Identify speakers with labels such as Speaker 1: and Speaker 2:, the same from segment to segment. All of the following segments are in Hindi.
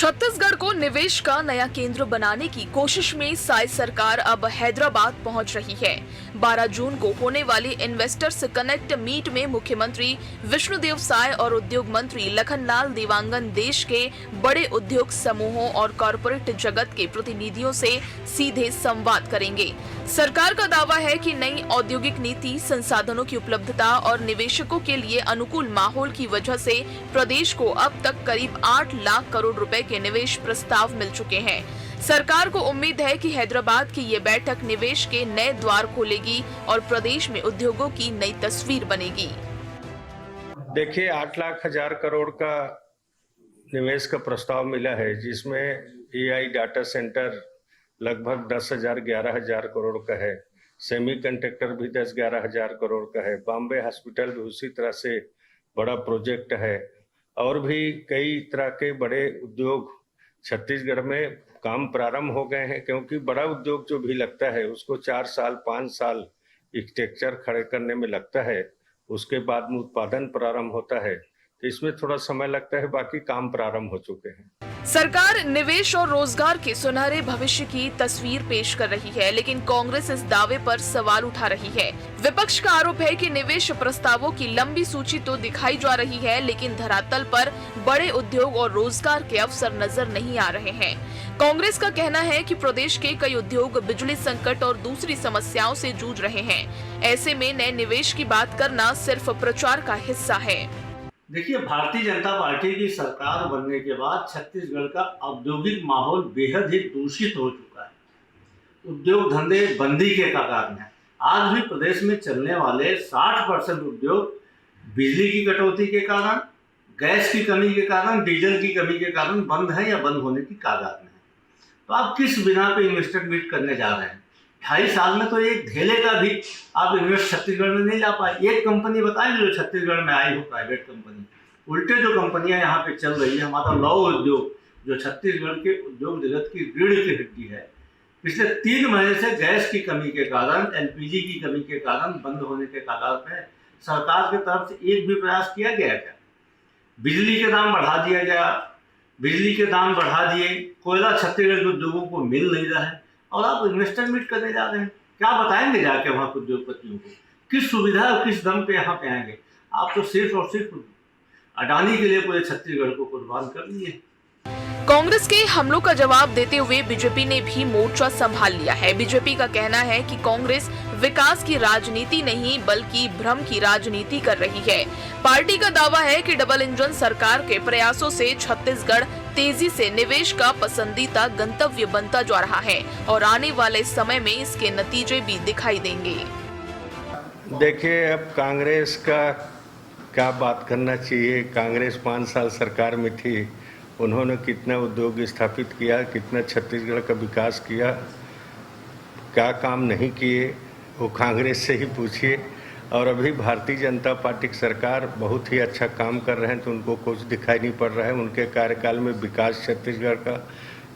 Speaker 1: छत्तीसगढ़ को निवेश का नया केंद्र बनाने की कोशिश में साय सरकार अब हैदराबाद पहुंच रही है। 12 जून को होने वाली इन्वेस्टर्स कनेक्ट मीट में मुख्यमंत्री विष्णुदेव साय और उद्योग मंत्री लखनलाल देवांगन देश के बड़े उद्योग समूहों और कॉरपोरेट जगत के प्रतिनिधियों से सीधे संवाद करेंगे। सरकार का दावा है कि नई औद्योगिक नीति, संसाधनों की उपलब्धता और निवेशकों के लिए अनुकूल माहौल की वजह से प्रदेश को अब तक करीब 8 लाख करोड़ रुपए के निवेश प्रस्ताव मिल चुके हैं। सरकार को उम्मीद है कि हैदराबाद की ये बैठक निवेश के नए द्वार खोलेगी और प्रदेश में उद्योगों की नई तस्वीर बनेगी।
Speaker 2: देखिए, 8 लाख हजार करोड़ का निवेश का प्रस्ताव मिला है, जिसमें एआई डाटा सेंटर लगभग 10,000-11,000 करोड़ का है। सेमी कंडक्टर भी 10-11,000 करोड़ का है। बॉम्बे हॉस्पिटल भी उसी तरह से बड़ा प्रोजेक्ट है और भी कई तरह के बड़े उद्योग छत्तीसगढ़ में काम प्रारंभ हो गए हैं, क्योंकि बड़ा उद्योग जो भी लगता है उसको 4 साल 5 साल स्ट्रक्चर खड़े करने में लगता है। उसके बाद में उत्पादन प्रारंभ होता है, तो इसमें थोड़ा समय लगता है, बाकी काम प्रारंभ हो चुके हैं।
Speaker 1: सरकार निवेश और रोजगार के सुनहरे भविष्य की तस्वीर पेश कर रही है, लेकिन कांग्रेस इस दावे पर सवाल उठा रही है। विपक्ष का आरोप है कि निवेश प्रस्तावों की लंबी सूची तो दिखाई जा रही है, लेकिन धरातल पर बड़े उद्योग और रोजगार के अवसर नजर नहीं आ रहे हैं। कांग्रेस का कहना है कि प्रदेश के कई उद्योग बिजली संकट और दूसरी समस्याओं से जूझ रहे हैं। ऐसे में नए निवेश की बात करना सिर्फ प्रचार का हिस्सा है।
Speaker 3: देखिए, भारतीय जनता पार्टी की सरकार बनने के बाद छत्तीसगढ़ का औद्योगिक माहौल बेहद ही दूषित हो चुका है। उद्योग धंधे बंदी के कगार में। आज भी प्रदेश में चलने वाले 60% उद्योग बिजली की कटौती के कारण, गैस की कमी के कारण, डीजल की कमी के कारण बंद है या बंद होने की कगार में है। तो आप किस बिना पे इन्वेस्टर मीट करने जा रहे हैं? 2.5 साल में तो एक धेले का भी आप इन्वेस्ट छत्तीसगढ़ में नहीं ला पाए। एक कंपनी बताएं जो छत्तीसगढ़ में आई हो, प्राइवेट कंपनी। उल्टे जो कंपनियां यहाँ पे चल रही है, हमारा लौह उद्योग जो छत्तीसगढ़ के उद्योग जगत की रीढ़ की हड्डी है, पिछले 3 महीने से गैस की कमी के कारण, एलपीजी की कमी के कारण बंद होने के कगार पे। सरकार की तरफ से एक भी प्रयास किया गया क्या? बिजली के दाम बढ़ा दिया गया, बिजली के दाम बढ़ा दिए, कोयला छत्तीसगढ़ के उद्योगों को मिल नहीं रहा है और आप इन्वेस्टर मीट करने जा रहे हैं। क्या बताएंगे जाके वहाँ के उद्योगपतियों को? किस सुविधा और किस दम पे यहाँ पे आएंगे? आप तो सिर्फ और सिर्फ अडानी के लिए पूरे छत्तीसगढ़ को कुर्बान कर दिए।
Speaker 1: कांग्रेस के हमलों का जवाब देते हुए बीजेपी ने भी मोर्चा संभाल लिया है। बीजेपी का कहना है कि कांग्रेस विकास की राजनीति नहीं बल्कि भ्रम की राजनीति कर रही है। पार्टी का दावा है कि डबल इंजन सरकार के प्रयासों से छत्तीसगढ़ तेजी से निवेश का पसंदीदा गंतव्य बनता जा रहा है और आने वाले समय में इसके नतीजे भी दिखाई देंगे।
Speaker 2: देखिए, अब कांग्रेस का क्या बात करना चाहिए। कांग्रेस 5 साल सरकार में थी, उन्होंने कितना उद्योग स्थापित किया, कितना छत्तीसगढ़ का विकास किया, क्या काम नहीं किए, वो कांग्रेस से ही पूछिए। और अभी भारतीय जनता पार्टी की सरकार बहुत ही अच्छा काम कर रहे हैं, तो उनको कुछ दिखाई नहीं पड़ रहा है। उनके कार्यकाल में विकास छत्तीसगढ़ का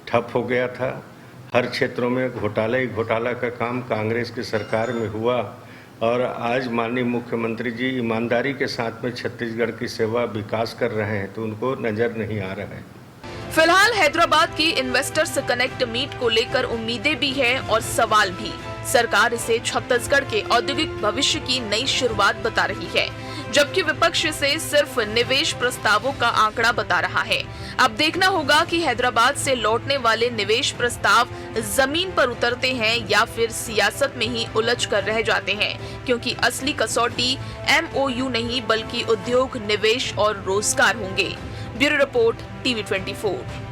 Speaker 2: ठप हो गया था। हर क्षेत्रों में घोटाला का काम कांग्रेस की सरकार में हुआ और आज माननीय मुख्यमंत्री जी ईमानदारी के साथ में छत्तीसगढ़ की सेवा विकास कर रहे हैं, तो उनको नजर नहीं आ रहा है।
Speaker 1: फिलहाल हैदराबाद की इन्वेस्टर्स कनेक्ट मीट को लेकर उम्मीदें भी हैं और सवाल भी। सरकार इसे छत्तीसगढ़ के औद्योगिक भविष्य की नई शुरुआत बता रही है, जबकि विपक्ष इसे सिर्फ निवेश प्रस्तावों का आंकड़ा बता रहा है। अब देखना होगा कि हैदराबाद से लौटने वाले निवेश प्रस्ताव जमीन पर उतरते हैं या फिर सियासत में ही उलझ कर रह जाते हैं, क्योंकि असली कसौटी MOU नहीं बल्कि उद्योग, निवेश और रोजगार होंगे। Bureau report, TV 24।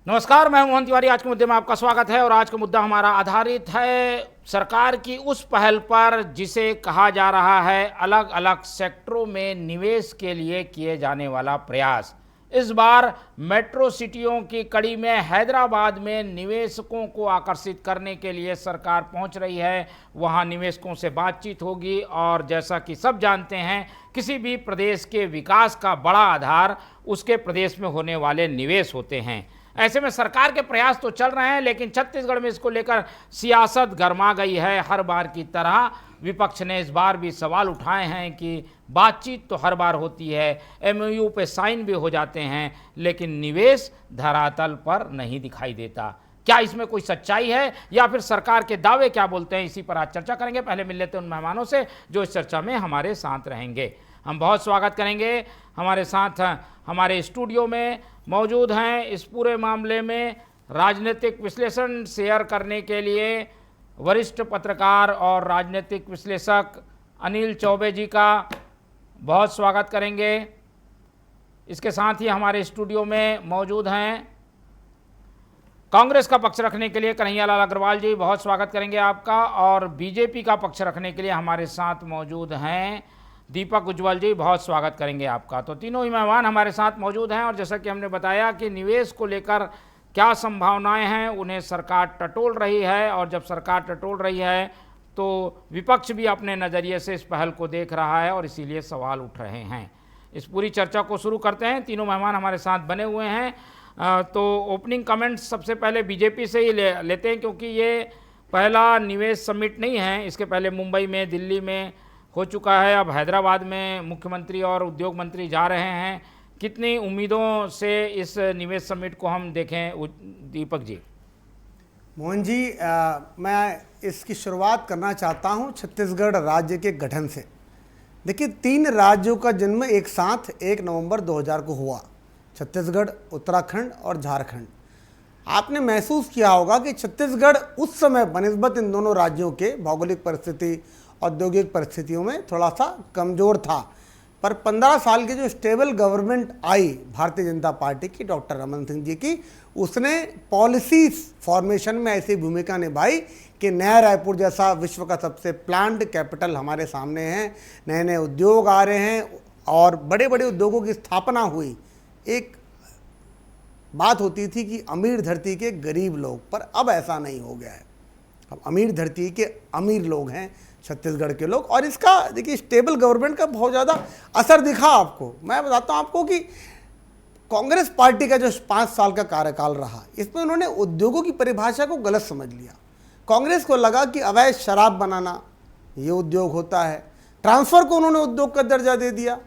Speaker 4: नमस्कार, मैं मोहन तिवारी। आज के मुद्दे में आपका स्वागत है और आज का मुद्दा हमारा आधारित है सरकार की उस पहल पर जिसे कहा जा रहा है अलग अलग सेक्टरों में निवेश के लिए किए जाने वाला प्रयास। इस बार मेट्रो सिटियों की कड़ी में हैदराबाद में निवेशकों को आकर्षित करने के लिए सरकार पहुंच रही है। वहां निवेशकों से बातचीत होगी और जैसा कि सब जानते हैं, किसी भी प्रदेश के विकास का बड़ा आधार उसके प्रदेश में होने वाले निवेश होते हैं। ऐसे में सरकार के प्रयास तो चल रहे हैं, लेकिन छत्तीसगढ़ में इसको लेकर सियासत गर्मा गई है। हर बार की तरह विपक्ष ने इस बार भी सवाल उठाए हैं कि बातचीत तो हर बार होती है, एमओयू पे साइन भी हो जाते हैं, लेकिन निवेश धरातल पर नहीं दिखाई देता। क्या इसमें कोई सच्चाई है या फिर सरकार के दावे क्या बोलते हैं, इसी पर आज चर्चा करेंगे। पहले मिल लेते हैं उन मेहमानों से जो इस चर्चा में हमारे साथ रहेंगे। हम बहुत स्वागत करेंगे, हमारे साथ हमारे स्टूडियो में मौजूद हैं इस पूरे मामले में राजनीतिक विश्लेषण शेयर करने के लिए वरिष्ठ पत्रकार और राजनीतिक विश्लेषक अनिल चौबे जी का बहुत स्वागत करेंगे। इसके साथ ही हमारे स्टूडियो में मौजूद हैं कांग्रेस का पक्ष रखने के लिए कन्हैयालाल अग्रवाल जी, बहुत स्वागत करेंगे आपका। और बीजेपी का पक्ष रखने के लिए हमारे साथ मौजूद हैं दीपक उज्ज्वल जी, बहुत स्वागत करेंगे आपका। तो तीनों ही मेहमान हमारे साथ मौजूद हैं और जैसा कि हमने बताया कि निवेश को लेकर क्या संभावनाएं हैं, उन्हें सरकार टटोल रही है, और जब सरकार टटोल रही है तो विपक्ष भी अपने नज़रिए से इस पहल को देख रहा है और इसीलिए सवाल उठ रहे हैं। इस पूरी चर्चा को शुरू करते हैं। तीनों मेहमान हमारे साथ बने हुए हैं। तो ओपनिंग कमेंट्स सबसे पहले बीजेपी से ही लेते हैं, क्योंकि ये पहला निवेश समिट नहीं है। इसके पहले मुंबई में, दिल्ली में हो चुका है, अब हैदराबाद में मुख्यमंत्री और उद्योग मंत्री जा रहे हैं। कितनी उम्मीदों से इस निवेश समिट को हम देखें, दीपक जी?
Speaker 5: मोहन जी, मैं इसकी शुरुआत करना चाहता हूं छत्तीसगढ़ राज्य के गठन से। देखिए, 3 राज्यों का जन्म एक साथ 1 नवंबर 2000 को हुआ, छत्तीसगढ़, उत्तराखंड और झारखंड। आपने महसूस किया होगा कि छत्तीसगढ़ उस समय बनिस्बत इन दोनों राज्यों के भौगोलिक परिस्थिति, औद्योगिक परिस्थितियों में थोड़ा सा कमज़ोर था, पर 15 साल की जो स्टेबल गवर्नमेंट आई भारतीय जनता पार्टी की, डॉक्टर रमन सिंह जी की, उसने पॉलिसी फॉर्मेशन में ऐसी भूमिका निभाई कि नया रायपुर जैसा विश्व का सबसे प्लान्ड कैपिटल हमारे सामने है, नए नए उद्योग आ रहे हैं और बड़े बड़े उद्योगों की स्थापना हुई। एक बात होती थी कि अमीर धरती के गरीब लोग, पर अब ऐसा नहीं हो गया है। अब अमीर धरती के अमीर लोग हैं छत्तीसगढ़ के लोग, और इसका देखिए स्टेबल गवर्नमेंट का बहुत ज़्यादा असर दिखा आपको। मैं बताता हूँ आपको कि कांग्रेस पार्टी का जो 5 साल का कार्यकाल रहा, इसमें उन्होंने उद्योगों की परिभाषा को गलत समझ लिया। कांग्रेस को लगा कि अवैध शराब बनाना ये उद्योग होता है। ट्रांसफ़र को उन्होंने उद्योग का दर्जा दे दिया।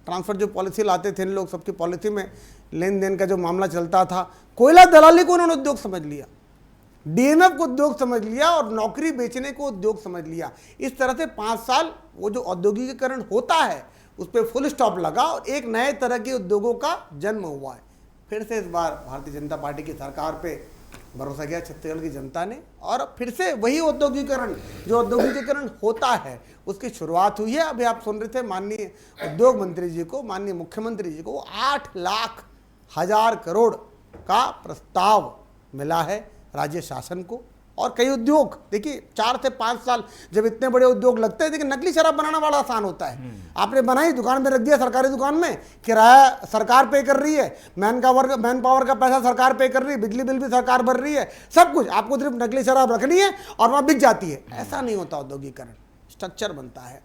Speaker 5: ट्रांसफ़र जो पॉलिसी लाते थे इन लोग, सबकी पॉलिसी में लेन देन का जो मामला चलता था, कोयला दलाली को उन्होंने उद्योग समझ लिया, डीएमएफ को उद्योग समझ लिया और नौकरी बेचने को उद्योग समझ लिया। इस तरह से 5 साल वो जो औद्योगिकीकरण होता है उस पर फुल स्टॉप लगा और एक नए तरह के उद्योगों का जन्म हुआ है। फिर से इस बार भारतीय जनता पार्टी की सरकार पे भरोसा किया छत्तीसगढ़ की जनता ने, और फिर से वही औद्योगिकीकरण जो औद्योगिकीकरण होता है उसकी शुरुआत हुई है। अभी आप सुन रहे थे माननीय उद्योग मंत्री जी को, माननीय मुख्यमंत्री जी को 8,00,000 करोड़ का प्रस्ताव मिला है राज्य शासन को। और कई उद्योग, देखिए 4 से 5 साल जब इतने बड़े उद्योग लगते हैं, देखिए नकली शराब बनाना बड़ा आसान होता है। आपने बनाई, दुकान में रख दिया, सरकारी दुकान में किराया सरकार पे कर रही है, मैन पावर का पैसा सरकार पे कर रही है, बिजली बिल भी सरकार भर रही है, सब कुछ। आपको सिर्फ नकली शराब रखनी है और वहाँ बिक जाती है। ऐसा नहीं होता औद्योगिकरण। स्ट्रक्चर बनता है,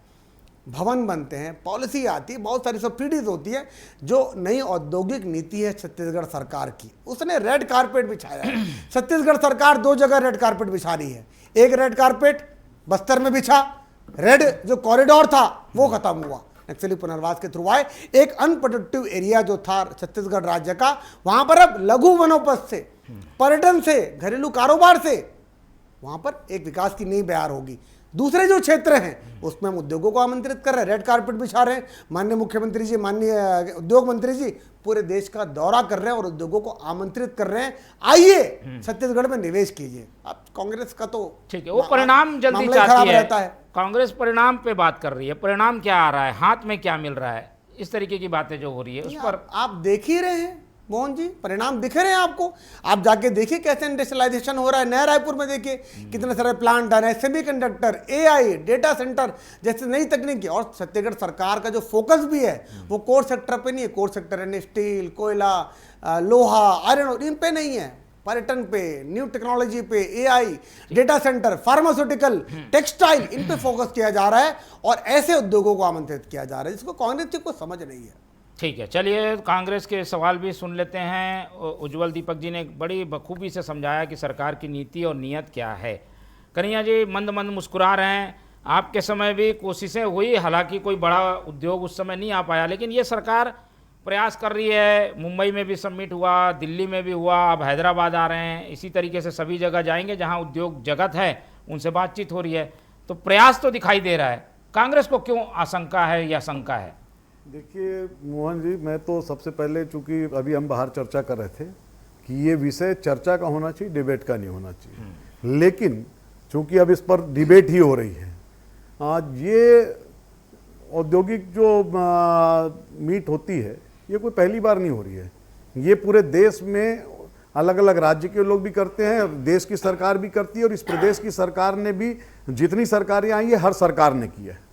Speaker 5: भवन बनते हैं, पॉलिसी आती है, बहुत सारी सब्सिडीज होती है। जो नई औद्योगिक नीति है छत्तीसगढ़ सरकार की, उसने रेड कारपेट बिछाया है। छत्तीसगढ़ सरकार 2 जगह रेड कारपेट बिछा रही है। एक रेड कारपेट बस्तर में बिछा, रेड जो कॉरिडोर था वो खत्म हुआ, नक्सली पुनर्वास के थ्रू आए। एक अनप्रोडक्टिव एरिया जो था छत्तीसगढ़ राज्य का, वहां पर अब लघु वनोपज से, पर्यटन से, घरेलू कारोबार से वहां पर एक विकास की नींव तैयार होगी। दूसरे जो क्षेत्र हैं उसमें हम उद्योगों को आमंत्रित कर रहे हैं, रेड कारपेट बिछा रहे हैं। माननीय मुख्यमंत्री जी, माननीय उद्योग मंत्री जी पूरे देश का दौरा कर रहे हैं और उद्योगों को आमंत्रित कर रहे हैं, आइए छत्तीसगढ़ में निवेश कीजिए। अब कांग्रेस का तो
Speaker 4: ठीक है, वो परिणाम जल्दी चाहती है। कांग्रेस परिणाम पे बात कर रही है, परिणाम क्या आ रहा है, हाथ में क्या मिल रहा है, इस तरीके की बातें जो हो रही है उस पर
Speaker 5: आप देख ही रहे हैं। मोहन जी, परिणाम दिख रहे हैं आपको। आप जाके देखिए कैसे इंडस्ट्रियलाइजेशन हो रहा है। नया रायपुर में देखिए कितने सारे प्लांट आ रहे हैं, सेमीकंडक्टर, एआई, डेटा सेंटर जैसे नई तकनीकी। और छत्तीसगढ़ सरकार का जो फोकस भी है वो कोर सेक्टर पे नहीं है। कोर सेक्टर यानी स्टील, कोयला, लोहा, आयरन ओर, इन पे नहीं है। पर्यटन पे, न्यू टेक्नोलॉजी पे, AI, data centre, pharmaceutical, textile, इन पे फोकस किया जा रहा है और ऐसे उद्योगों को आमंत्रित किया जा रहा है जिसको कांग्रेस को समझ नहीं है।
Speaker 4: ठीक है, चलिए कांग्रेस के सवाल भी सुन लेते हैं। उज्जवल दीपक जी ने बड़ी बखूबी से समझाया कि सरकार की नीति और नीयत क्या है। कन्हैया जी मंद मंद मुस्कुरा रहे हैं। आपके समय भी कोशिशें हुई, हालांकि कोई बड़ा उद्योग उस समय नहीं आ पाया, लेकिन ये सरकार प्रयास कर रही है। मुंबई में भी समिट हुआ, दिल्ली में भी हुआ, अब हैदराबाद आ रहे हैं। इसी तरीके से सभी जगह जाएंगे जहां उद्योग जगत है, उनसे बातचीत हो रही है। तो प्रयास तो दिखाई दे रहा है। कांग्रेस को क्यों आशंका है या शंका है?
Speaker 6: देखिए मोहन जी, मैं तो सबसे पहले, चूंकि अभी हम बाहर चर्चा कर रहे थे कि ये विषय चर्चा का होना चाहिए, डिबेट का नहीं होना चाहिए। लेकिन चूंकि अब इस पर डिबेट ही हो रही है, ये औद्योगिक जो मीट होती है ये कोई पहली बार नहीं हो रही है। ये पूरे देश में अलग अलग राज्य के लोग भी करते हैं, देश की सरकार भी करती है, और इस प्रदेश की सरकार ने भी, जितनी सरकारें आई है हर सरकार ने किया है।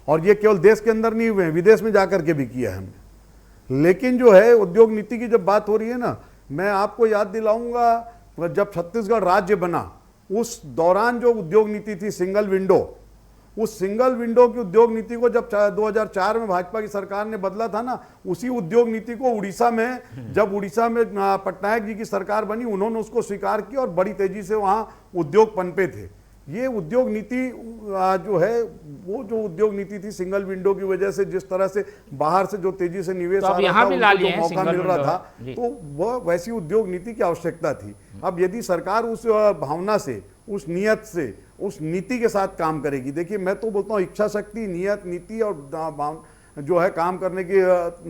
Speaker 6: और ये केवल देश के अंदर नहीं हुए हैं, विदेश में जाकर के भी किया है हमने। लेकिन जो है उद्योग नीति की जब बात हो रही है ना, मैं आपको याद दिलाऊंगा जब छत्तीसगढ़ राज्य बना उस दौरान जो उद्योग नीति थी सिंगल विंडो, उस सिंगल विंडो की उद्योग नीति को जब 2004 में भाजपा की सरकार ने बदला था ना, उसी उद्योग नीति को उड़ीसा में, जब उड़ीसा में पटनायक जी की सरकार बनी, उन्होंने उसको स्वीकार किया और बड़ी तेजी से वहां उद्योग पनपे थे। ये उद्योग नीति जो है, वो जो उद्योग नीति थी सिंगल विंडो की वजह से, जिस तरह से बाहर से जो तेजी से निवेश आ रहा था, उनको जो मौका मिल रहा था, तो वह वैसी उद्योग नीति की आवश्यकता थी। अब यदि सरकार उस भावना से, उस नियत से, उस नीति के साथ काम करेगी, देखिए मैं तो बोलता हूँ इच्छा शक्ति, नियत, नीति और जो है काम करने की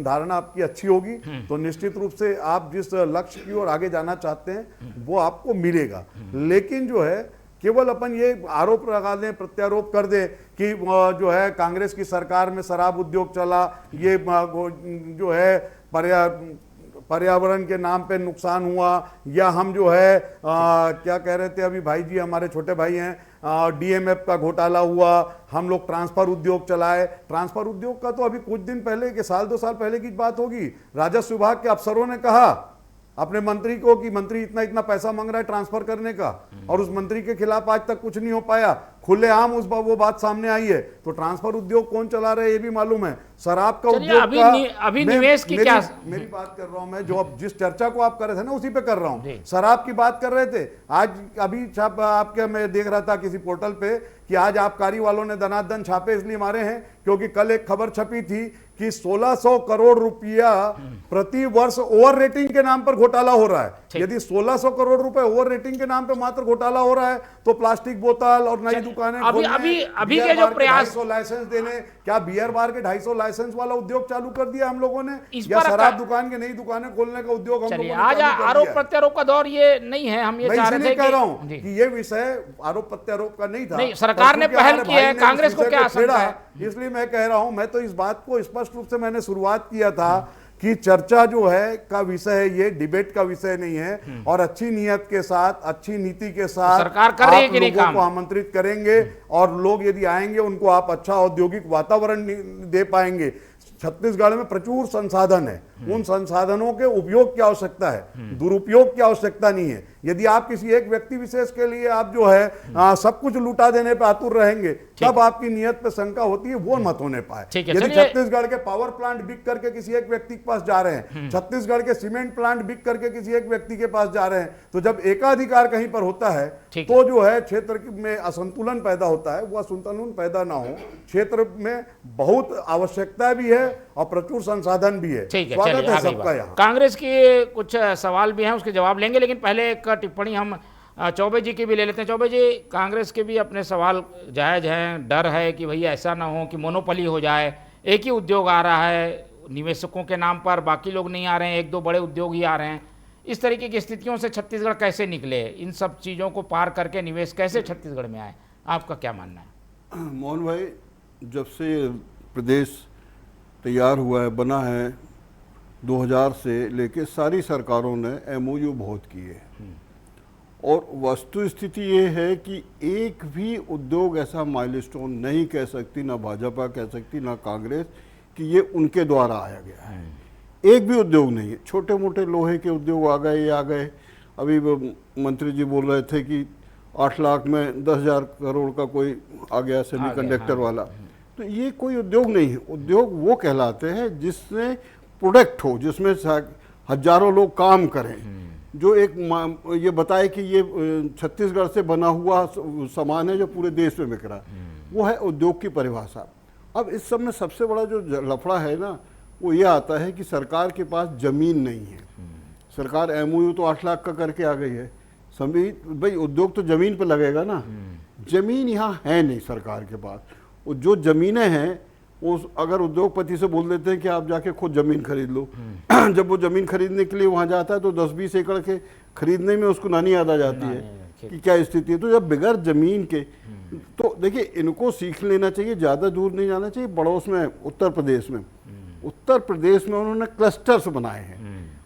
Speaker 6: धारणा आपकी अच्छी होगी तो निश्चित रूप से आप जिस लक्ष्य की ओर आगे जाना चाहते हैं वो आपको मिलेगा। लेकिन जो है केवल अपन ये आरोप लगा दें, प्रत्यारोप कर दें कि जो है कांग्रेस की सरकार में शराब उद्योग चला, ये जो है पर्यावरण के नाम पे नुकसान हुआ, या हम जो है क्या कह रहे थे अभी भाई जी, हमारे छोटे भाई हैं, डीएमएफ का घोटाला हुआ, हम लोग ट्रांसफर उद्योग चलाए। ट्रांसफर उद्योग का तो अभी कुछ दिन पहले के, साल 2 साल पहले की बात होगी, राजस्व विभाग के अफसरों ने कहा अपने मंत्री को कि मंत्री इतना इतना पैसा मांग रहा है ट्रांसफर करने का, और उस मंत्री के खिलाफ आज तक कुछ नहीं हो पाया। खुलेआम वो बात सामने आई है। तो ट्रांसफर उद्योग कौन चला रहा है ये भी मालूम है। शराब का उद्योग
Speaker 4: अभी निवेश की क्या,
Speaker 6: मेरी बात कर रहा हूं मैं, जो अब जिस चर्चा को आप कर रहे थे ना उसी पे कर रहा हूं। शराब की बात कर रहे थे, आज अभी आपके मैं देख रहा था किसी पोर्टल पे कि आज आबकारी वालों ने दनादन छापे इसलिए मारे हैं क्योंकि कल एक खबर छपी थी कि 1600 करोड़ रुपया प्रति वर्ष ओवर रेटिंग के नाम पर घोटाला हो रहा है। यदि 1600 करोड़ रुपए ओवर रेटिंग के नाम पर मात्र घोटाला हो रहा है तो प्लास्टिक बोतल और नई दुकानें
Speaker 4: अभी के जो प्रयास,
Speaker 6: 250 लाइसेंस देने, क्या बियर बार के 250 लाइसेंस वाला उद्योग चालू कर दिया हम लोगों ने, या शराब दुकान के नई दुकानें खोलने का उद्योग हम लोगों ने
Speaker 4: आज आरोप प्रत्यारोप का दौर ये नहीं है। हम ये चाह रहे थे,
Speaker 6: कह रहा हूं कि ये विषय आरोप प्रत्यारोप का नहीं था।
Speaker 4: नहीं, सरकार ने पहल की है, कांग्रेस को क्या आशंका है?
Speaker 6: इसलिए मैं कह रहा हूं, मैं तो इस बात को स्पष्ट रूप से मैंने शुरुआत किया था कि चर्चा जो है का विषय है, ये डिबेट का विषय नहीं है। और अच्छी नियत के साथ, अच्छी नीति के साथ
Speaker 4: सरकार कर रही है कि नहीं काम,
Speaker 6: को आमंत्रित करेंगे और लोग यदि आएंगे उनको आप अच्छा औद्योगिक वातावरण दे पाएंगे। छत्तीसगढ़ में प्रचुर संसाधन है, उन संसाधनों के उपयोग की आवश्यकता है, दुरुपयोग की आवश्यकता नहीं है। यदि आप किसी एक व्यक्ति विशेष के लिए आप जो है सब कुछ लुटा देने पे आतुर रहेंगे, तब आपकी नियत पे शंका होती है, वो मत होने पाए। यदि छत्तीसगढ़ के पावर प्लांट बिक करके किसी एक व्यक्ति के पास जा रहे हैं, छत्तीसगढ़ के सीमेंट प्लांट बिक करके किसी एक व्यक्ति के पास जा रहे हैं, तो जब एकाधिकार कहीं पर होता है तो जो है क्षेत्र में असंतुलन पैदा होता है। वो असंतुलन पैदा ना हो, क्षेत्र में बहुत आवश्यकता भी है और प्रचुर संसाधन भी है। स्वागत है सबका यहाँ।
Speaker 4: कांग्रेस के कुछ सवाल भी हैं, उसके जवाब लेंगे, लेकिन पहले एक टिप्पणी हम चौबे जी की भी ले लेते हैं। चौबे जी, कांग्रेस के भी अपने सवाल जायज हैं, डर है कि भैया ऐसा ना हो कि मोनोपोली हो जाए, एक ही उद्योग आ रहा है निवेशकों के नाम पर, बाकी लोग नहीं आ रहे हैं, 1-2 बड़े उद्योग ही आ रहे हैं। इस तरीके की स्थितियों से छत्तीसगढ़ कैसे निकले, इन सब चीज़ों को पार करके निवेश कैसे छत्तीसगढ़ में आए, आपका क्या मानना है?
Speaker 7: मोहन भाई, जब से प्रदेश तैयार हुआ है, बना है, 2000 से लेके सारी सरकारों ने एमओयू बहुत किए, और वस्तु स्थिति ये है कि एक भी उद्योग ऐसा माइलस्टोन नहीं कह सकती, ना भाजपा कह सकती, ना कांग्रेस, कि ये उनके द्वारा आया गया है। एक भी उद्योग नहीं है। छोटे मोटे लोहे के उद्योग आ गए, ये आ गए। अभी वो मंत्री जी बोल रहे थे कि 8 लाख में 10,000 करोड़ का कोई आ गया सेमीकंडक्टर वाला, तो ये कोई उद्योग नहीं है। उद्योग वो कहलाते हैं जिसमें प्रोडक्ट हो, जिसमें हजारों लोग काम करें, जो एक ये बताए कि ये छत्तीसगढ़ से बना हुआ सामान है जो पूरे देश में बिक रहा है, वो है उद्योग की परिभाषा। अब इस सब में सबसे बड़ा जो लफड़ा है ना, वो ये आता है कि सरकार के पास जमीन नहीं है। सरकार एमओयू तो 8 लाख का करके आ गई है, सभी भाई उद्योग तो जमीन पे लगेगा ना, जमीन यहाँ है नहीं सरकार के पास। वो जो जमीनें हैं वो अगर उद्योगपति से बोल देते हैं कि आप जाके खुद जमीन खरीद लो, जब वो जमीन खरीदने के लिए वहाँ जाता है तो 10-20 एकड़ के खरीदने में उसको नानी याद आ जाती है कि क्या स्थिति है। तो जब बगैर जमीन के, तो देखिए इनको सीख लेना चाहिए, ज़्यादा दूर नहीं जाना चाहिए। पड़ोस में उत्तर प्रदेश में उन्होंने क्लस्टर्स बनाए हैं।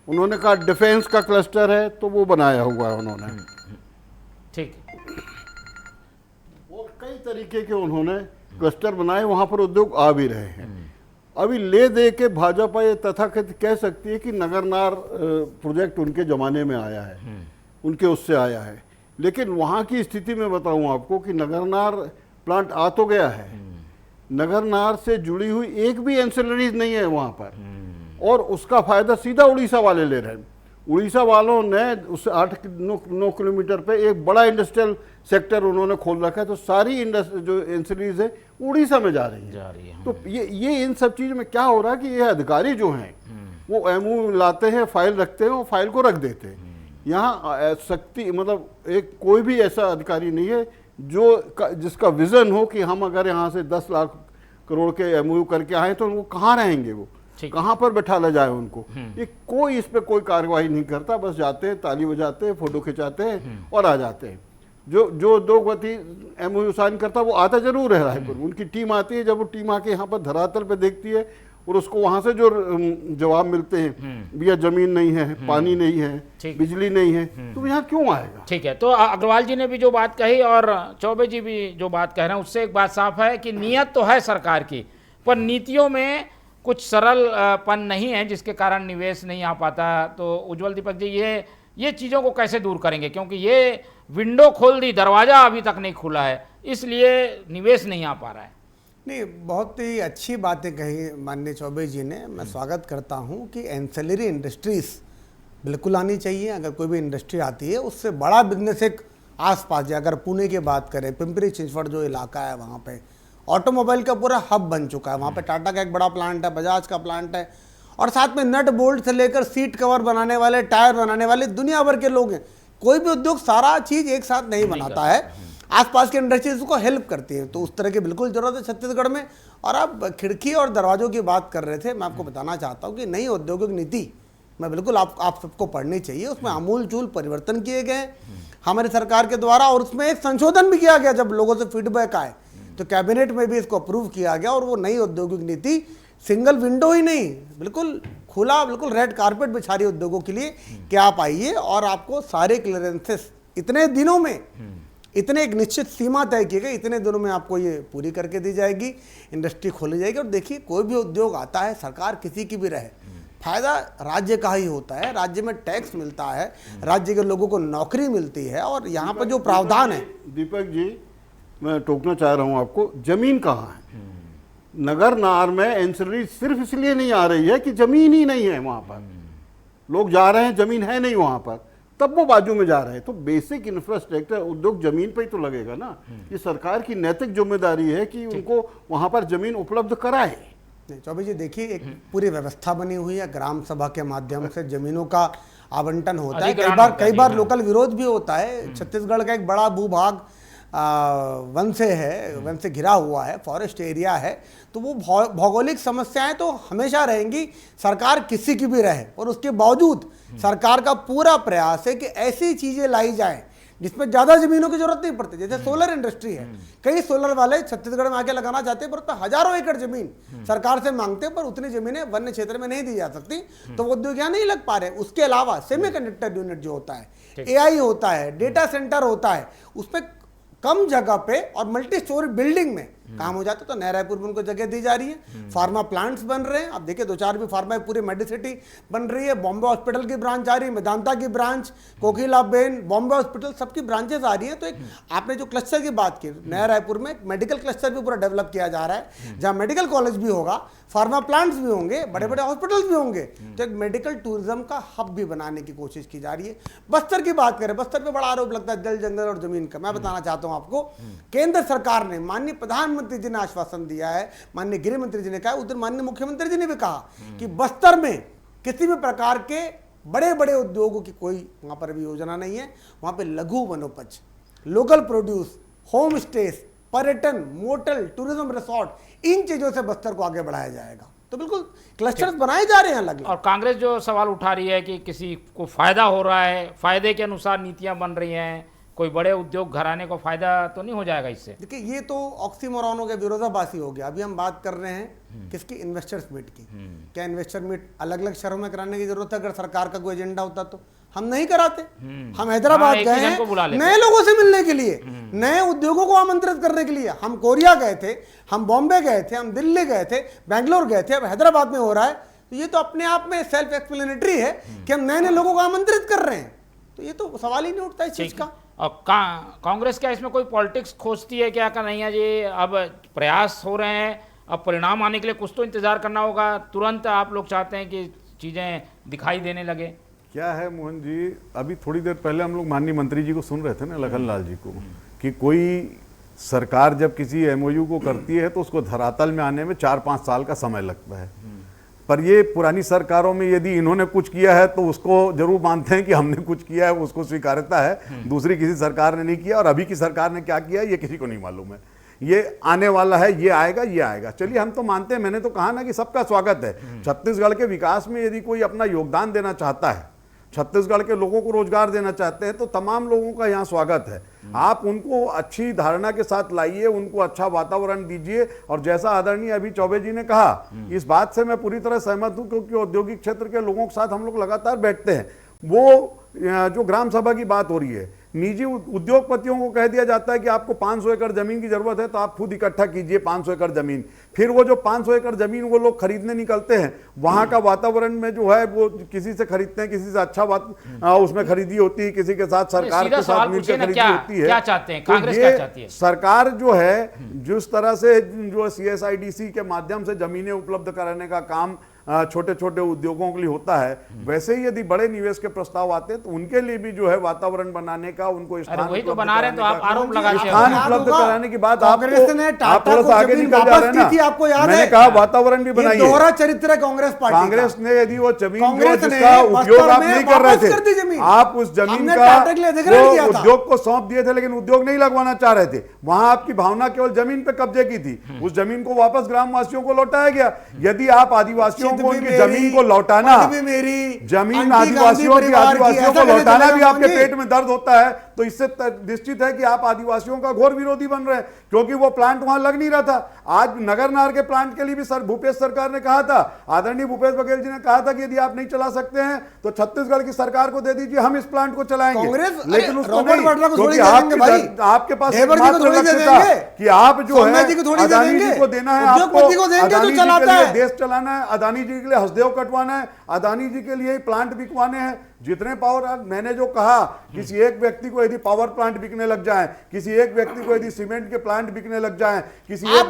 Speaker 7: उन्होंने कहा डिफेंस का क्लस्टर है तो वो बनाया हुआ है उन्होंने,
Speaker 4: ठीक,
Speaker 7: और कई तरीके के उन्होंने क्लस्टर बनाए, वहां पर उद्योग आ भी रहे हैं। अभी ले दे के भाजपा ये तथाकथित कह सकती है कि नगरनार प्रोजेक्ट उनके जमाने में आया है, उनके उससे आया है, लेकिन वहां की स्थिति में बताऊं आपको कि नगरनार प्लांट आ तो गया है, नगरनार से जुड़ी हुई एक भी एंसिलरीज नहीं है वहां पर, और उसका फायदा सीधा उड़ीसा वाले ले रहे हैं। उड़ीसा वालों ने उससे 8-9 किलोमीटर पे एक बड़ा इंडस्ट्रियल सेक्टर उन्होंने खोल रखा है, तो सारी जो एंसिलरीज है उड़ीसा में जा रही है। तो ये इन सब चीज़ में क्या हो रहा है कि ये अधिकारी जो हैं वो एमओयू लाते हैं, फाइल रखते हैं और फाइल को रख देते हैं। यहाँ शक्ति मतलब एक कोई भी ऐसा अधिकारी नहीं है जिसका विजन हो कि हम अगर यहाँ से 10 लाख करोड़ के एमओयू करके आए तो उनको कहाँ रहेंगे, वो कहाँ पर बैठाला जाए उनको। ये कोई इस पे कोई कार्रवाई नहीं करता, बस जाते हैं, ताली बजाते हैं, फोटो खिंचाते हैं और आ जाते हैं। जो उद्योगपति एमओयू साइन करता है वो आता जरूर है रायपुर, उनकी टीम आती है, जब वो टीम आके यहाँ पर धरातल पे देखती है और उसको वहां से जो जवाब मिलते हैं, भैया जमीन नहीं है, पानी नहीं है, बिजली नहीं है, तो यहाँ क्यों आएगा।
Speaker 4: ठीक है, तो अग्रवाल जी ने भी जो बात कही और चौबे जी भी जो बात कह रहे हैं, उससे एक बात साफ है कि नीयत तो है सरकार की, पर नीतियों में कुछ सरलपन नहीं है जिसके कारण निवेश नहीं आ पाता। तो उज्जवल दीपक जी ये चीज़ों को कैसे दूर करेंगे, क्योंकि ये विंडो खोल दी, दरवाज़ा अभी तक नहीं खुला है, इसलिए निवेश नहीं आ पा रहा है।
Speaker 5: नहीं, बहुत ही अच्छी बातें कही माननीय चौबे जी ने। मैं स्वागत करता हूं कि एंसेलरी इंडस्ट्रीज बिल्कुल आनी चाहिए। अगर कोई भी इंडस्ट्री आती है उससे बड़ा बिजनेस एक आसपास है। अगर पुणे की बात करें, पिंपरी चिंचवड़ जो इलाका है वहाँ पे ऑटोमोबाइल का पूरा हब बन चुका है। वहाँ पे टाटा का एक बड़ा प्लांट है, बजाज का प्लांट है, और साथ में नट बोल्ट से लेकर सीट कवर बनाने वाले, टायर बनाने वाले दुनिया भर के लोग हैं। कोई भी उद्योग सारा चीज़ एक साथ नहीं बनाता है, आसपास के इंडस्ट्रीज को हेल्प करती है। तो उस तरह की बिल्कुल जरूरत है छत्तीसगढ़ में। और आप खिड़की और दरवाजों की बात कर रहे थे, मैं आपको बताना चाहता हूँ कि नई औद्योगिक नीति मैं बिल्कुल आप सबको पढ़नी चाहिए। उसमें आमूलचूल परिवर्तन किए गए हमारी सरकार के द्वारा, और उसमें एक संशोधन भी किया गया जब लोगों से फीडबैक आए, तो कैबिनेट में भी इसको अप्रूव किया गया। और वो नई औद्योगिक नीति सिंगल विंडो ही नहीं, बिल्कुल खुला, बिल्कुल रेड कारपेट बिछा रही उद्योगों के लिए कि आप आइए और आपको सारे क्लियरेंसेस इतने दिनों में, इतने एक निश्चित सीमा तय की गई, इतने दिनों में आपको ये पूरी करके दी जाएगी, इंडस्ट्री खोली जाएगी। और देखिए, कोई भी उद्योग आता है, सरकार किसी की भी रहे, फायदा राज्य का ही होता है। राज्य में टैक्स मिलता है, राज्य के लोगों को नौकरी मिलती है, और यहाँ पर जो प्रावधान है।
Speaker 7: दीपक जी, मैं टोकना चाह रहा हूँ आपको, जमीन कहाँ है? नगर नार में एंसिलरी सिर्फ इसलिए नहीं आ रही है कि जमीन ही नहीं है वहां पर, लोग जा रहे हैं, जमीन है नहीं वहां पर, तब वो बाजू में जा रहे हैं। तो बेसिक इंफ्रास्ट्रक्चर उद्योग जमीन पे ही तो लगेगा ना। ये सरकार की नैतिक जिम्मेदारी है कि उनको वहां पर जमीन उपलब्ध कराए।
Speaker 5: चौबे जी देखिए, एक पूरी व्यवस्था बनी हुई है, ग्राम सभा के माध्यम से जमीनों का आवंटन होता है। कई बार लोकल विरोध भी होता है। छत्तीसगढ़ का एक बड़ा भूभाग वन से घिरा हुआ है, फॉरेस्ट एरिया है, तो वो भौगोलिक समस्याएं तो हमेशा रहेंगी, सरकार किसी की भी रहे। और उसके बावजूद सरकार का पूरा प्रयास है कि ऐसी चीज़ें लाई जाएं जिसमें ज्यादा जमीनों की जरूरत नहीं पड़ती। जैसे सोलर इंडस्ट्री है, कई सोलर वाले छत्तीसगढ़ में आके लगाना चाहते हैं, पर उसमें हजारों एकड़ जमीन सरकार से मांगते हैं, पर उतनी जमीनें वन्य क्षेत्र में नहीं दी जा सकती, तो वो उद्योग यहाँ नहीं लग पा रहे। उसके अलावा सेमीकंडक्टर यूनिट जो होता है, एआई होता है, डेटा सेंटर होता है, उसमें कम जगह पे और मल्टी स्टोरी बिल्डिंग में काम हो जाता है। तो नया रायपुर में उनको जगह दी जा रही है, फार्मा प्लांट्स बन रहे हैं। अब देखिए 2-4 भी फार्मा पूरी मेडिसिटी बन रही है, बॉम्बे हॉस्पिटल की ब्रांच आ रही है, मेदांता की ब्रांच, कोकिलाबेन, बॉम्बे हॉस्पिटल, सबकी ब्रांचेस आ रही हैं। तो एक आपने जो क्लस्टर की बात की, नया रायपुर में एक मेडिकल क्लस्टर भी पूरा डेवलप किया जा रहा है, जहाँ मेडिकल कॉलेज भी होगा, फार्मा प्लांट्स भी होंगे, बड़े बड़े हॉस्पिटल्स भी होंगे। तो एक मेडिकल टूरिज्म का हब भी बनाने की कोशिश की जा रही है। बस्तर की बात करें, बस्तर पे बड़ा आरोप लगता है जल, जंगल और जमीन का। मैं बताना चाहता हूं आपको, केंद्र सरकार ने, माननीय प्रधानमंत्री जी ने आश्वासन दिया है, माननीय गृह मंत्री जी ने कहा, उधर माननीय मुख्यमंत्री जी ने भी कहा कि बस्तर में किसी भी प्रकार के बड़े बड़े उद्योगों की कोई वहां पर भी योजना नहीं है। वहां पे लघु वनोपज, लोकल प्रोड्यूस, होम स्टेस, पर्यटन, मोटल, टूरिज्म रिसोर्ट, इन चीजों से बस्तर को आगे बढ़ाया जाएगा। तो बिल्कुल क्लस्टर्स बनाए जा रहे हैं अलग।
Speaker 4: और कांग्रेस जो सवाल उठा रही है कि किसी को फायदा हो रहा है, फायदे के अनुसार नीतियां बन रही हैं, कोई बड़े उद्योग घराने को फायदा तो नहीं हो जाएगा इससे?
Speaker 5: देखिए, ये तो ऑक्सीमोरॉन हो गया, विरोधाभासी हो गया। अभी हम बात कर रहे हैं किसकी? इन्वेस्टर्स मीट की। क्या इन्वेस्टर मीट अलग अलग शहरों में कराने की जरूरत है? अगर सरकार का कोई एजेंडा होता तो हम नहीं कराते। हम हैदराबाद गए हैं नए लोगों से मिलने के लिए, नए उद्योगों को आमंत्रित करने के लिए। हम कोरिया गए थे, हम बॉम्बे गए थे, हम दिल्ली गए थे, बेंगलोर गए थे, अब हैदराबाद में हो रहा है। तो ये तो अपने आप में सेल्फ एक्सप्लेनेटरी है कि हम नए नए लोगों को आमंत्रित कर रहे हैं। तो ये तो सवाल ही नहीं उठता इस चीज का।
Speaker 4: और कांग्रेस क्या इसमें कोई पॉलिटिक्स खोजती है क्या? नहीं है जी, अब प्रयास हो रहे हैं, अब परिणाम आने के लिए कुछ तो इंतजार करना होगा। तुरंत आप लोग चाहते हैं कि चीजें दिखाई देने लगे।
Speaker 6: क्या है मोहन जी, अभी थोड़ी देर पहले हम लोग माननीय मंत्री जी को सुन रहे थे ना, लखन लाल जी को, कि कोई सरकार जब किसी एमओयू को करती है तो उसको धरातल में आने में 4-5 साल का समय लगता है। पर ये पुरानी सरकारों में यदि इन्होंने कुछ किया है तो उसको जरूर मानते हैं कि हमने कुछ किया है, उसको स्वीकार्यता है। दूसरी किसी सरकार ने नहीं किया, और अभी की सरकार ने क्या किया ये किसी को नहीं मालूम है। ये आने वाला है, ये आएगा, ये आएगा। चलिए, हम तो मानते हैं, मैंने तो कहा ना कि सबका स्वागत है। छत्तीसगढ़ के विकास में यदि कोई अपना योगदान देना चाहता है, छत्तीसगढ़ के लोगों को रोजगार देना चाहते हैं, तो तमाम लोगों का यहाँ स्वागत है। आप उनको अच्छी धारणा के साथ लाइए, उनको अच्छा वातावरण दीजिए। और जैसा आदरणीय अभी चौबे जी ने कहा, इस बात से मैं पूरी तरह सहमत हूं, क्योंकि औद्योगिक क्षेत्र के लोगों के साथ हम लोग लगातार बैठते हैं। वो जो ग्राम सभा की बात हो रही है, निजी उद्योगपतियों को कह दिया जाता है कि आपको 500 एकड़ जमीन की जरूरत है तो आप खुद इकट्ठा कीजिए 500 एकड़ जमीन। फिर वो जो 500 एकड़ जमीन वो लोग खरीदने निकलते हैं, वहां का वातावरण में जो है वो किसी से खरीदते हैं, किसी से अच्छा उसमें खरीदी होती है, किसी के साथ सरकार के साथ मिलकर खरीदी होती है।
Speaker 4: क्या चाहते हैं कांग्रेस, क्या चाहती है
Speaker 6: सरकार? जो है जिस तरह से जो CSIDC के माध्यम से जमीनें उपलब्ध कराने का काम छोटे छोटे उद्योगों के लिए होता है, वैसे ही यदि बड़े निवेश के प्रस्ताव आते हैं तो उनके लिए भी जो है वातावरण बनाने का, उनको स्थान
Speaker 4: वही तो बना रहे हैं। तो आप आरोप लगाते हैं,
Speaker 6: स्थान उपलब्ध कराने की बात आप थोड़ा सा आगे निकल जा रहे हैं ना।
Speaker 5: आपको याद
Speaker 6: मैंने
Speaker 5: है,
Speaker 6: कहा वातावरण भी बनाइए।
Speaker 5: दोहरा चरित्र है कांग्रेस पार्टी।
Speaker 6: कांग्रेस ने यदि वो जमीन जिसका उपयोग आप नहीं कर रहे थे, आप उस जमीन का उद्योग को सौंप दिए थे, लेकिन उद्योग नहीं लगवाना चाह रहे थे। वहां आपकी भावना केवल जमीन पे कब्जे की थी, उस जमीन को वापस ग्रामवासियों को लौटाया गया। यदि आप आदिवासियों को उनकी जमीन को लौटाना, जमीन आदिवासियों को लौटाना भी आपके पेट में दर्द होता है, तो इससे निश्चित है कि आप आदिवासियों का घोर विरोधी बन रहे हैं, क्योंकि वो प्लांट वहां लग नहीं रहा था। आज नगर नार के प्लांट के लिए भी भूपेश सरकार ने कहा था, आदरणीय भूपेश बघेल जी ने कहा था कि यदि आप नहीं चला सकते हैं तो छत्तीसगढ़ की सरकार को दे दीजिए, हम इस प्लांट को चलाएंगे। लेकिन उसको नहीं, क्योंकि आपके पास एकमात्र लक्ष्य था कि आप जो है अदानी जी को देना है, आपको अदानी जी के लिए देश चलाना है, अदानी जी के लिए हसदेव कटवाना है, अदानी जी के लिए प्लांट बिकवाने हैं। जितने पावर, मैंने जो कहा, किसी एक व्यक्ति को यदि पावर प्लांट बिकने लग जाए, किसी एक व्यक्ति को यदि सीमेंट के प्लांट बिकने लग जाए, किसी एक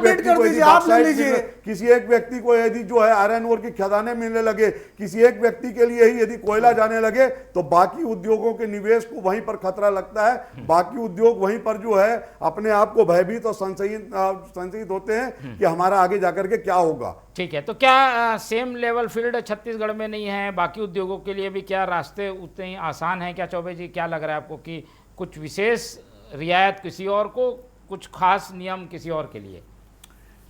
Speaker 6: व्यक्ति को यदि जो है आयरन ओर की खदानें मिलने लगे, किसी एक व्यक्ति के लिए ही यदि कोयला जाने लगे, तो बाकी उद्योगों के निवेश को वहीं पर खतरा लगता है। बाकी उद्योग वहीं पर जो है अपने आप को भयभीत और संशयित होते हैं कि हमारा आगे जाकर के क्या होगा।
Speaker 4: ठीक है, तो क्या सेम लेवल फील्ड छत्तीसगढ़ में नहीं है? बाकी उद्योगों के लिए भी क्या रास्ते उतने ही आसान हैं क्या? चौबे जी, क्या लग रहा है आपको कि कुछ विशेष रियायत किसी और को, कुछ खास नियम किसी और के लिए?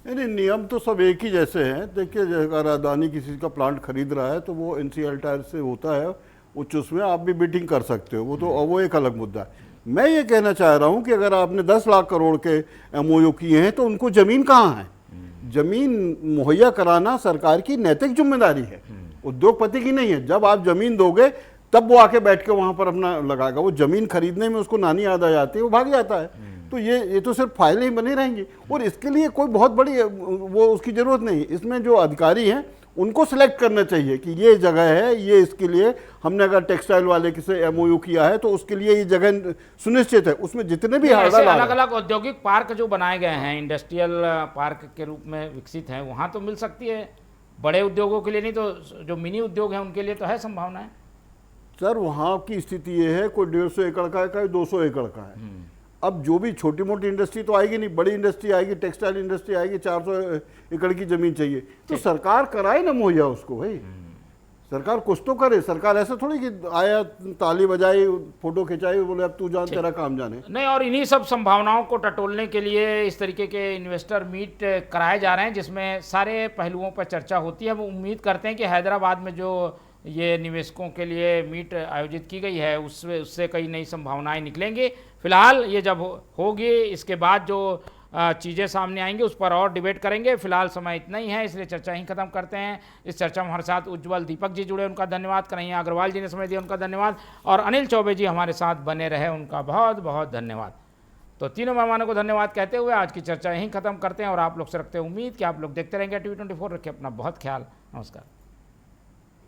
Speaker 7: नहीं, नियम तो सब एक ही जैसे हैं। देखिए, अगर अदानी किसी का प्लांट खरीद रहा है तो वो NCLT से होता है, उसमें आप भी बिडिंग कर सकते हो, वो एक अलग मुद्दा है। मैं ये कहना चाह रहा हूं कि अगर आपने 10 लाख करोड़ के एमओयू किए हैं तो उनको जमीन कहाँ है? जमीन मुहैया कराना सरकार की नैतिक जिम्मेदारी है, उद्योगपति की नहीं है। जब आप जमीन दोगे तब वो आके बैठ के वहां पर अपना लगाएगा। वो जमीन खरीदने में उसको नानी याद आ जाती है, वो भाग जाता है। तो ये तो सिर्फ फाइलें ही बनी रहेंगी और इसके लिए कोई बहुत बड़ी वो उसकी जरूरत नहीं। इसमें जो अधिकारी हैं उनको सिलेक्ट करना चाहिए कि ये जगह है, ये इसके लिए हमने अगर टेक्सटाइल वाले से एमओयू किया है तो उसके लिए ये जगह सुनिश्चित है। उसमें जितने भी
Speaker 4: अलग अलग औद्योगिक पार्क जो बनाए गए हैं, इंडस्ट्रियल पार्क के रूप में विकसित हैं, वहाँ तो मिल सकती है बड़े उद्योगों के लिए, नहीं तो जो मिनी उद्योग हैं उनके लिए तो है संभावनाएं।
Speaker 7: सर वहाँ की स्थिति ये है, कोई 150 एकड़ का है, कोई 200 एकड़ का है। अब जो भी छोटी मोटी इंडस्ट्री तो आएगी नहीं, बड़ी इंडस्ट्री आएगी, टेक्सटाइल इंडस्ट्री आएगी, 400 एकड़ की जमीन चाहिए तो सरकार कराए ना मुहैया उसको। भाई सरकार कुछ तो करे। सरकार ऐसा थोड़ी कि आया ताली बजाई फोटो खिंचाई बोले अब तू जान तेरा काम जाने।
Speaker 4: नहीं, और इन्हीं सब संभावनाओं को टटोलने के लिए इस तरीके के इन्वेस्टर मीट कराए जा रहे हैं जिसमें सारे पहलुओं पर चर्चा होती है। हम उम्मीद करते हैं कि हैदराबाद में जो ये निवेशकों के लिए मीट आयोजित की गई है उससे कई नई संभावनाएं निकलेंगी। फिलहाल ये जब होगी इसके बाद जो चीज़ें सामने आएंगी उस पर और डिबेट करेंगे। फिलहाल समय इतना ही है, इसलिए चर्चा ही खत्म करते हैं। इस चर्चा में हमारे साथ उज्जवल दीपक जी जुड़े, उनका धन्यवाद। कन्हैया अग्रवाल जी ने समय दिया, उनका धन्यवाद। और अनिल चौबे जी हमारे साथ बने रहे, उनका बहुत बहुत धन्यवाद। तो तीनों मेहमानों को धन्यवाद कहते हुए आज की चर्चा यहीं खत्म करते हैं और आप लोग से रखते हैं उम्मीद कि आप लोग देखते रहेंगे T24। रखिए अपना बहुत ख्याल। नमस्कार।